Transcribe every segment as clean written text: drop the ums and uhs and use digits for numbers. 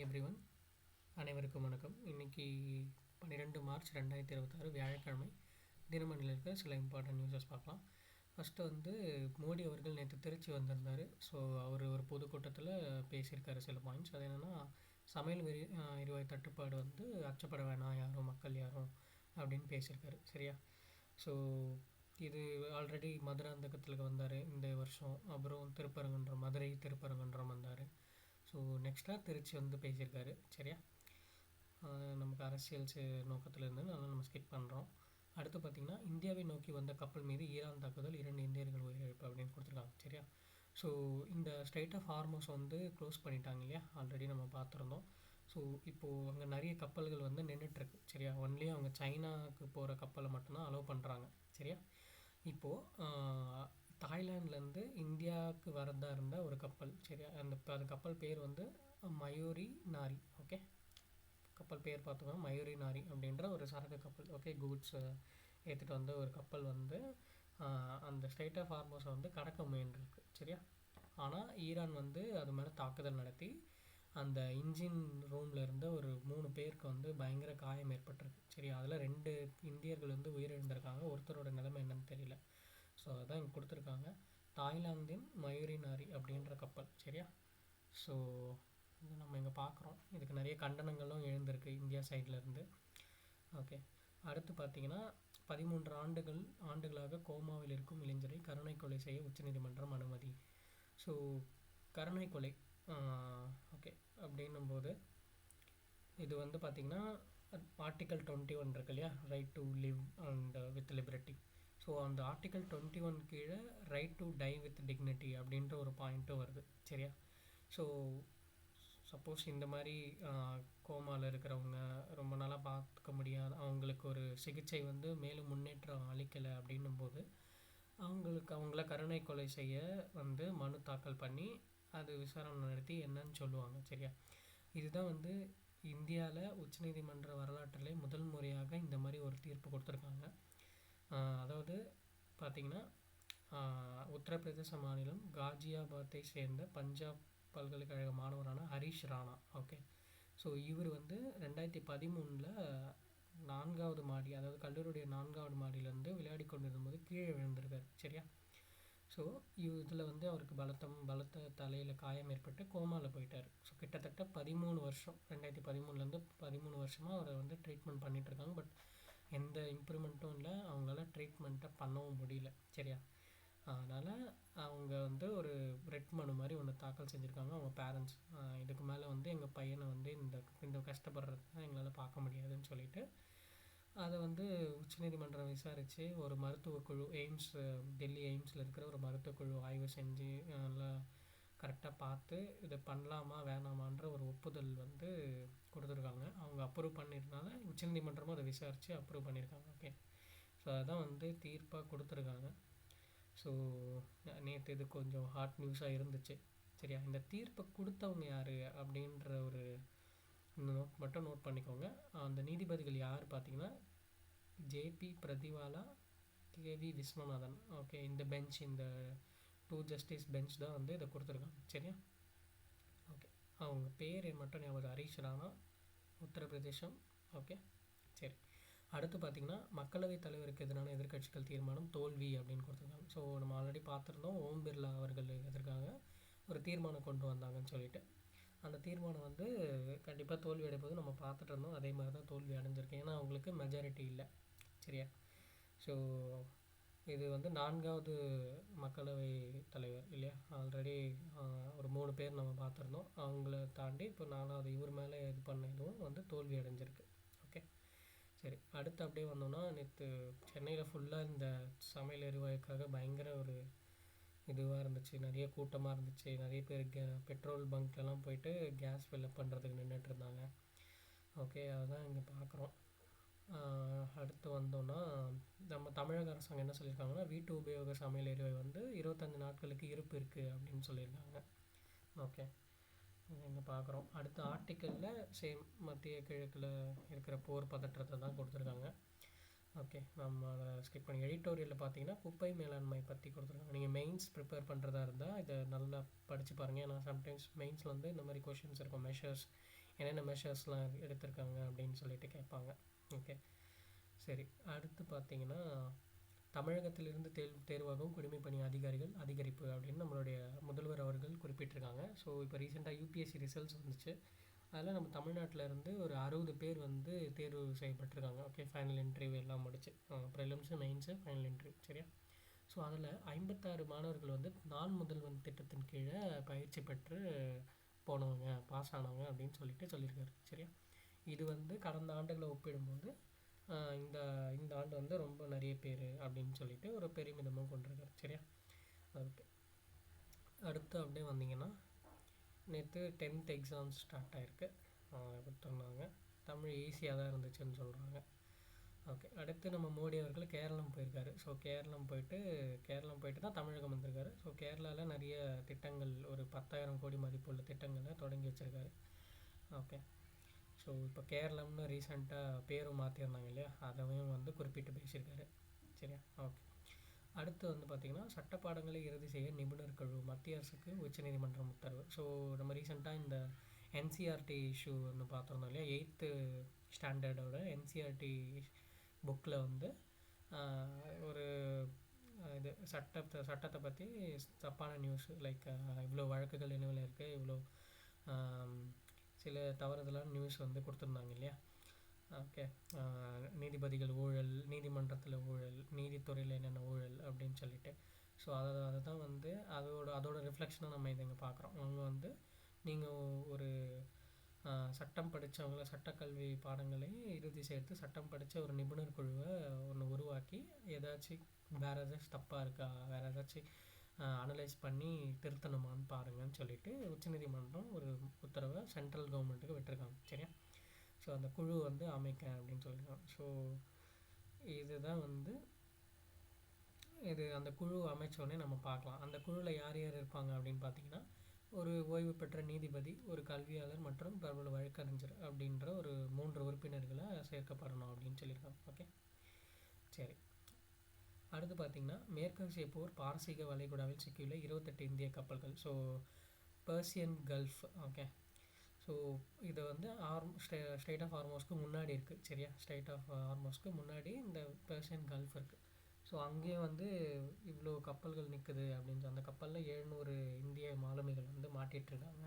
Morning everyone. அனைவருக்கும் வணக்கம். இன்றைக்கி 12 மார்ச் 2026 வியாழக்கிழமை. தினமணியில் இருக்கிற சில இம்பார்ட்டன்ட் நியூஸஸ் பார்க்கலாம். ஃபஸ்ட்டு மோடி அவர்கள் நேற்று திருச்சி வந்திருந்தார். ஸோ அவர் ஒரு பொதுக்கூட்டத்தில் பேசியிருக்காரு சில பாயிண்ட்ஸ். அது என்னென்னா, சமையல் எரிவாயு தட்டுப்பாடு அச்சப்பட வேணாம் யாரும், மக்கள் யாரும் அப்படின்னு பேசியிருக்காரு. சரியா? ஸோ இது ஆல்ரெடி மதுராந்தகத்தில் வந்தார் இந்த வருஷம். அப்புறம் மதுரை திருப்பரங்குன்றம் வந்தார். ஸோ நெக்ஸ்ட்டாக திருச்சி பேசியிருக்காரு. சரியா? நமக்கு அரசியல் நோக்கத்தில் அதனால் நம்ம ஸ்கிப் பண்ணுறோம். அடுத்து பார்த்திங்கன்னா, இந்தியாவை நோக்கி வந்த கப்பல் மீது ஈரான் தாக்குதல், 2 இந்தியர்கள் உயிரிழப்பு அப்படின்னு கொடுத்துருக்காங்க. சரியா? ஸோ இந்த ஸ்ட்ரைட் ஆஃப் ஹார்மோஸ் க்ளோஸ் பண்ணிட்டாங்க இல்லையா, ஆல்ரெடி நம்ம பார்த்துருந்தோம். ஸோ இப்போது அங்கே நிறைய கப்பல்கள் நின்றுட்டுருக்கு. சரியா? ஒன்லி அவங்க சைனாவுக்கு போகிற கப்பலை மட்டும்தான் அலோவ் பண்ணுறாங்க. சரியா? இப்போது தாய்லாண்ட்லேருந்து இந்தியாவுக்கு வரதா இருந்த ஒரு கப்பல். சரியா? அந்த கப்பல் பேர் மயூரி நாரி. ஓகே, கப்பல் பேர் பார்த்துக்கோங்க, மயூரி நாரி அப்படின்ற ஒரு சரக்கு கப்பல். ஓகே, கூட்ஸ் ஏற்றிட்டு வந்த ஒரு கப்பல் அந்த ஸ்ட்ரைட் ஆஃப் ஹார்மோஸை கடக்க முயன்றிருக்கு. சரியா? ஆனால் ஈரான் அது மேலே தாக்குதல் நடத்தி அந்த இன்ஜின் ரூமில் இருந்த ஒரு 3 பேருக்கு பயங்கர காயம் ஏற்பட்டிருக்கு. சரியா? அதில் 2 இந்தியர்கள் உயிரிழந்திருக்காங்க. ஒருத்தரோட நிலைமை என்னன்னு தெரியல. ஸோ அதான் இங்கே கொடுத்துருக்காங்க, தாய்லாந்தின் மயூரி நாரி அப்படின்ற கப்பல். சரியா? ஸோ இது நம்ம இங்கே பார்க்குறோம். இதுக்கு நிறைய கண்டனங்களும் எழுந்திருக்கு இந்தியா சைட்லேருந்து. ஓகே, அடுத்து பார்த்திங்கன்னா, 13 ஆண்டுகளாக கோமாவில் இருக்கும் இளைஞரை கருணை கொலை செய்ய உச்சநீதிமன்றம் அனுமதி. ஸோ கருணை கொலை ஓகே அப்படின்னும்போது இது பார்த்திங்கன்னா, ஆர்டிக்கல் 21 இருக்கு இல்லையா, right to live and with liberty. So அந்த ஆர்டிக்கல் 21 கீழே right to die with dignity அப்படின்ற ஒரு பாயிண்ட்டும் வருது. சரியா? ஸோ சப்போஸ் இந்த மாதிரி கோமாவில் இருக்கிறவங்க, ரொம்ப நாளாக பார்த்துக்க முடியாது, அவங்களுக்கு ஒரு சிகிச்சை மேலும் முன்னேற்றம் அளிக்கலை அப்படின்னும்போது அவங்கள கருணை கொலை செய்ய மனு தாக்கல் பண்ணி அது விசாரணை நடத்தி என்னன்னு சொல்லுவாங்க. சரியா? இதுதான் இந்தியாவில் உச்சநீதிமன்ற வரலாற்றிலே முதல் முறையாக இந்த மாதிரி ஒரு தீர்ப்பு கொடுத்துருக்காங்க. அதாவது பார்த்திங்கன்னா, உத்தரப்பிரதேச மாநிலம் காஜியாபாத்தை சேர்ந்த பஞ்சாப் பல்கலைக்கழக மாணவரான ஹரிஷ் ராணா. ஓகே, ஸோ இவர் 2013 4வது மாடி, அதாவது கல்லூரியுடைய 4வது மாடியிலேருந்து விளையாடி கொண்டிருக்கும்போது கீழே விழுந்திருக்கார். சரியா? ஸோ இதில் அவருக்கு பலத்த தலையில் காயம் ஏற்பட்டு கோமாவில் போயிட்டார். ஸோ கிட்டத்தட்ட 13 வருஷம், 2013 13 வருஷமாக அவரை ட்ரீட்மெண்ட் பண்ணிகிட்ருக்காங்க. பட் எந்த இம்ப்ரூவ்மெண்ட்டும் இல்லை, அவங்களால ட்ரீட்மெண்ட்டை பண்ணவும் முடியல. சரியா? அதனால் அவங்க ஒரு ரெட் மனு மாதிரி ஒன்று தாக்கல் செஞ்சுருக்காங்க அவங்க பேரண்ட்ஸ். இதுக்கு மேலே எங்கள் பையனை இந்த கஷ்டப்படுறது எங்களால் பார்க்க முடியாதுன்னு சொல்லிட்டு அதை உச்சநீதிமன்றம் விசாரித்து ஒரு மருத்துவக்குழு, டெல்லி எய்ம்ஸில் இருக்கிற ஒரு மருத்துவக்குழு ஆய்வு செஞ்சு நல்லா கரெக்டாக பார்த்து இதை பண்ணலாமா வேணாமான்ற ஒரு ஒப்புதல் கொடுத்துருக்காங்க. அவங்க அப்ரூவ் பண்ணியிருந்தால உச்சநீதிமன்றமும் அதை விசாரித்து அப்ரூவ் பண்ணியிருக்காங்க. ஓகே, ஸோ அதான் தீர்ப்பாக கொடுத்துருக்காங்க. ஸோ நேற்று இது கொஞ்சம் ஹாட் நியூஸாக இருந்துச்சு. சரியா? இந்த தீர்ப்பை கொடுத்தவங்க யார் அப்படின்ற ஒரு மட்டும் நோட் பண்ணிக்கோங்க. அந்த நீதிபதிகள் யார் பார்த்திங்கன்னா, ஜேபி பிரதிவாலா, கேவி விஸ்வநாதன். ஓகே, இந்த பெஞ்ச், இந்த 2 ஜஸ்டிஸ் பெஞ்ச் தான் இதை கொடுத்துருக்காங்க. சரியா? ஓகே, அவங்க பேர் மட்டும் ஞாபகம், ஹரிஷ் ராணா, உத்தரப்பிரதேசம். ஓகே, சரி. அடுத்து பார்த்திங்கன்னா, மக்களவைத் தலைவருக்கு எதிரான எதிர்க்கட்சிகள் தீர்மானம் தோல்வி அப்படின்னு கொடுத்துருக்காங்க. ஸோ நம்ம ஆல்ரெடி பார்த்துருந்தோம், ஓம் பிர்லா அவர்கள் எதிர்க்காக ஒரு தீர்மானம் கொண்டு வந்தாங்கன்னு சொல்லிட்டு. அந்த தீர்மானம் கண்டிப்பாக தோல்வி அடைப்போது நம்ம பார்த்துட்டு இருந்தோம். அதே மாதிரி தான் தோல்வி அடைஞ்சிருக்கு. ஏன்னா அவங்களுக்கு மெஜாரிட்டி இல்லை. சரியா? ஸோ இது 4வது மக்களவை தலைவர் இல்லையா, ஆல்ரெடி ஒரு 3 பேர் நம்ம பார்த்துருந்தோம். அவங்கள தாண்டி இப்போ 4வது இவர் மேலே இது பண்ண இதுவும் தோல்வி அடைஞ்சிருக்கு. ஓகே, சரி. அடுத்து அப்படியே வந்தோம்னா, நேற்று சென்னையில் ஃபுல்லாக இந்த சமையல் எரிவாயுக்காக பயங்கர ஒரு இதுவாக இருந்துச்சு, நிறைய கூட்டமாக இருந்துச்சு. நிறைய பேர் பெட்ரோல் பங்க்லலாம் போயிட்டு கேஸ் ஃபில்லப் பண்ணுறதுக்கு நின்றுட்டு இருந்தாங்க. ஓகே, அதுதான் இங்கே பார்க்குறோம். அடுத்து வந்தோன்னா, நம்ம தமிழக அரசாங்கம் என்ன சொல்லியிருக்காங்கன்னா, வீட்டு உபயோக சமையல் எரிவாயு 25 நாட்களுக்கு இருப்பு இருக்குது அப்படின்னு சொல்லியிருக்காங்க. ஓகே, இங்கே பார்க்குறோம். அடுத்த ஆர்டிக்கலில் சேம் மத்திய கிழக்கில் இருக்கிற போர் பதற்றத்தை தான் கொடுத்துருக்காங்க. ஓகே, நம்ம அதை ஸ்கிப் பண்ணி எடிட்டோரியலில் பார்த்தீங்கன்னா குப்பை மேலாண்மை பற்றி கொடுத்துருக்காங்க. நீங்கள் மெயின்ஸ் ப்ரிப்பேர் பண்ணுறதா இருந்தால் இதை நல்லா படித்து பாருங்கள். ஏன்னா சம்டைம்ஸ் மெயின்ஸில் இந்த மாதிரி கொஷின்ஸ் இருக்கும், மெஷர்ஸ் என்னென்ன மெஷர்ஸ்லாம் எடுத்திருக்காங்க அப்படின்னு சொல்லிட்டு கேட்பாங்க. ஓகே, சரி. அடுத்து பார்த்தீங்கன்னா, தமிழகத்திலிருந்து தேர்வாகும் குடிமைப் பணி அதிகாரிகள் அதிகரிப்பு அப்படின்னு நம்மளுடைய முதல்வர் அவர்கள் குறிப்பிட்டிருக்காங்க. ஸோ இப்போ ரீசெண்டாக யூபிஎஸ்சி ரிசல்ட்ஸ் வந்துச்சு. அதில் நம்ம தமிழ்நாட்டில் இருந்து ஒரு 60 பேர் வந்து தேர்வு செய்யப்பட்டிருக்காங்க. ஓகே, ஃபைனல் இன்டர்வியூ எல்லாம் முடிச்சு, ப்ரிலிம்ஸு, மெயின்ஸு, ஃபைனல் இன்டர்வியூ, சரியா? ஸோ அதில் 56 மாணவர்கள் வந்து நான் முதல்வன் திட்டத்தின் கீழே பயிற்சி பெற்று போனவங்க, பாஸ் ஆனவங்க அப்படின்னு சொல்லியிருக்காரு, சரியா? இது வந்து கடந்த ஆண்டுகளை ஒப்பிடும்போது இந்த இந்த ஆண்டு வந்து ரொம்ப நிறைய பேர் அப்படின்னு சொல்லிட்டு ஒரு பெருமிதமும் கொண்டிருக்காரு, சரியா? ஓகே, அடுத்து அப்படியே வந்தீங்கன்னா, நேற்று 10th எக்ஸாம்ஸ் ஸ்டார்ட் ஆகிருக்கு கொடுத்துருந்தாங்க. தமிழ் ஈஸியாக தான் இருந்துச்சுன்னு சொல்கிறாங்க. ஓகே, அடுத்து நம்ம மோடி அவர்கள் கேரளம் போயிருக்காரு. ஸோ கேரளம் போயிட்டு தான் தமிழகம் வந்திருக்காரு. ஸோ கேரளாவில் நிறைய திட்டங்கள், ஒரு 10,000 கோடி மதிப்புள்ள திட்டங்களை தொடங்கி வச்சுருக்காரு. ஓகே, ஸோ இப்போ கேரளம்னு ரீசெண்டாக பேரும் மாற்றிருந்தாங்க இல்லையா, அதையும் வந்து குறிப்பிட்டு பேசியிருக்காரு, சரியா? ஓகே, அடுத்து வந்து பார்த்திங்கன்னா, சட்டப்பாடங்களை இறுதி செய்ய நிபுணர் குழு, மத்திய அரசுக்கு உச்சநீதிமன்றம் உத்தரவு. ஸோ நம்ம ரீசெண்டாக இந்த என்சிஆர்டி இஷ்யூ ஒன்று பார்த்துருந்தோம் இல்லையா, 8th ஸ்டாண்டர்டோட என்சிஆர்டி புக்கில் வந்து ஒரு இது சட்டத்தை பற்றி தப்பான நியூஸ், லைக் இவ்வளோ வழக்குகள் நிலுவையில் இருக்குது, இவ்வளோ சில தவறுதலான நியூஸ் வந்து கொடுத்துருந்தாங்க இல்லையா. ஓகே, நீதிபதிகள் ஊழல், நீதிமன்றத்தில் ஊழல், நீதித்துறையில் என்னென்ன ஊழல் அப்படின்னு சொல்லிட்டு. ஸோ அதை தான் வந்து அதோட ரிஃப்ளெக்ஷனாக நம்ம இதை இங்கே பார்க்குறோம். அவங்க வந்து நீங்கள் ஒரு சட்டம் படித்தவங்கள, சட்டக்கல்வி பாடங்களை இறுதி சேர்த்து சட்டம் படித்த ஒரு நிபுணர் குழுவை ஒன்று உருவாக்கி ஏதாச்சும் வேறு ஏதாச்சும் தப்பாக இருக்கா, வேறு ஏதாச்சும் அனலைஸ் பண்ணி திருத்தணுமான்னு பாருங்கன்னு சொல்லிட்டு உச்சநீதிமன்றம் ஒரு உத்தரவை சென்ட்ரல் கவர்மெண்ட்டுக்கு விட்டுருக்காங்க, சரியா? ஸோ அந்த குழு வந்து அமைக்க அப்படின்னு சொல்லியிருக்காங்க. ஸோ இதுதான் வந்து அந்த குழு அமைச்சோடனே நம்ம பார்க்கலாம். அந்த குழுவில் யார் யார் இருப்பாங்க அப்படின்னு பார்த்தீங்கன்னா, ஒரு ஓய்வு பெற்ற நீதிபதி, ஒரு கல்வியாளர் மற்றும் பிரபல வழக்கறிஞர் அப்படின்ற ஒரு 3 உறுப்பினர்களை சேர்க்கப்படணும் அப்படின்னு சொல்லியிருக்காங்க. ஓகே, சரி. அடுத்து பார்த்திங்கன்னா, மேற்காசிய போர் பாரசீக வளைகுடாவில் சிக்கியுள்ள 28 இந்திய கப்பல்கள். So Persian gulf. Okay, so இது வந்து ஸ்ட்ரெயிட் ஆஃப் ஹார்மோஸ்க்கு முன்னாடி இருக்குது, சரியா? ஸ்ட்ரெயிட் ஆஃப் ஹார்மோஸ்க்கு முன்னாடி இந்த பெர்சியன் கல்ஃப் இருக்குது. ஸோ அங்கேயும் வந்து இவ்வளோ கப்பல்கள் நிற்குது அப்படின்னு, அந்த கப்பலில் 700 இந்திய மாலுமிகள் வந்து மாட்டிகிட்ருக்காங்க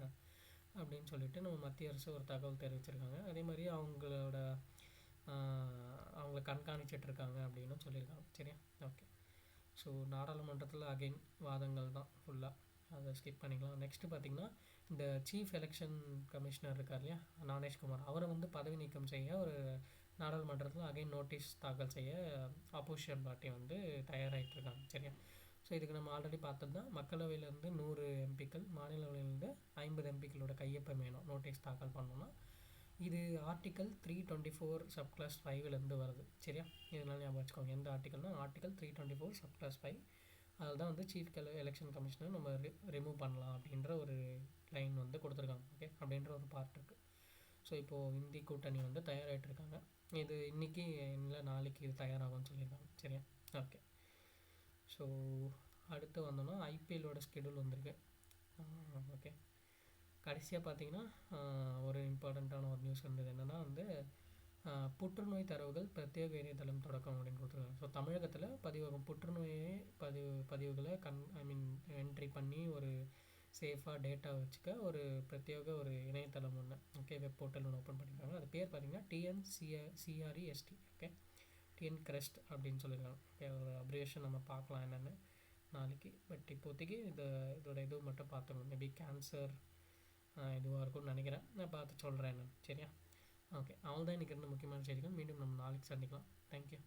அப்படின்னு சொல்லிட்டு நம்ம மத்திய அரசு ஒரு தகவல் தெரிவிச்சிருக்காங்க. அதே மாதிரி அவங்கள கண்காணிச்சிட்ருக்காங்க அப்படின்னு சொல்லியிருக்காங்க, சரியா? ஓகே, ஸோ நாடாளுமன்றத்தில் அகைன் வாதங்கள் தான் ஃபுல்லாக, அதை ஸ்கிப் பண்ணிக்கலாம். நெக்ஸ்ட்டு பார்த்திங்கன்னா, இந்த சீஃப் எலெக்ஷன் கமிஷனர் இருக்கார் இல்லையா, ஞானேஷ்குமார், அவரை வந்து பதவி நீக்கம் செய்ய ஒரு நாடாளுமன்றத்தில் அகைன் நோட்டீஸ் தாக்கல் செய்ய ஆப்போசிஷன் பார்ட்டி வந்து தயாராகிட்டுருக்காங்க, சரியா? ஸோ இதுக்கு நம்ம ஆல்ரெடி பார்த்தது தான், மக்களவையிலேருந்து 100 எம்பிக்கள், மாநிலவையிலேருந்து 50 எம்பிக்களோட கையொப்பம் வேணும் நோட்டீஸ் தாக்கல் பண்ணோன்னா. இது ஆர்டிக்கல் 324 சப்கிளாஸ் 5லேருந்து வருது, சரியா? இதனால் ஞாபகம் வச்சுக்கோங்க. எந்த ஆர்டிக்கல்னால் ஆர்டிக்கல் 324 சப்கிளாஸ் 5. அதில் தான் வந்து சீஃப் எலெக்ஷன் கமிஷனர் நம்ம ரிமூவ் பண்ணலாம் அப்படின்ற ஒரு லைன் வந்து கொடுத்துருக்காங்க. ஓகே, அப்படின்ற ஒரு பார்ட் இருக்குது. ஸோ இப்போது இந்தி கூட்டணி வந்து தயாராகிட்ருக்காங்க. இது இன்றைக்கி இல்லை நாளைக்கு இது தயாராகும்னு சொல்லியிருக்காங்க, சரியா? ஓகே, ஸோ அடுத்து வந்தோன்னா ஐபிஎல்லோட ஸ்கெடியூல் வந்திருக்கு. ஓகே, கடைசியாக பார்த்தீங்கன்னா ஒரு இம்பார்ட்டண்ட்டான ஒரு நியூஸ் இருந்தது. என்னென்னா வந்து புற்றுநோய் தரவுகள் பிரத்யேக இணையதளம் தொடக்கம் அப்படின்னு கொடுத்துருக்காங்க. ஸோ தமிழகத்தில் பதிவாகும் புற்றுநோயை பதிவுகளை என்ட்ரி பண்ணி ஒரு சேஃபாக டேட்டா வச்சுக்க ஒரு பிரத்யேக ஒரு இணையதளம் ஒன்று, ஓகே, வெப் போர்ட்டல் ஒன்று ஓப்பன் பண்ணியிருக்காங்க. அது பேர் பார்த்தீங்கன்னா TNCREST. ஓகே, TNCREST அப்படின்னு சொல்லியிருக்காங்க. ஓகே, ஒரு அப்ரிவேஷன் நம்ம பார்க்கலாம் என்னென்னு நாளைக்கு. பட் இப்போதைக்கு இதோட இது மட்டும் பார்த்துக்கணும். மேபி கேன்சர் இதுவாக இருக்கும்னு நினைக்கிறேன். நான் பார்த்து சொல்கிறேன் என்னென்னு, சரியா? ஓகே, அவ்வளோதான் இன்றைக்கி இருந்த முக்கியமான செய்திகள். மீண்டும் நம்ம நாளைக்கு சந்திக்கலாம். தேங்க்யூ.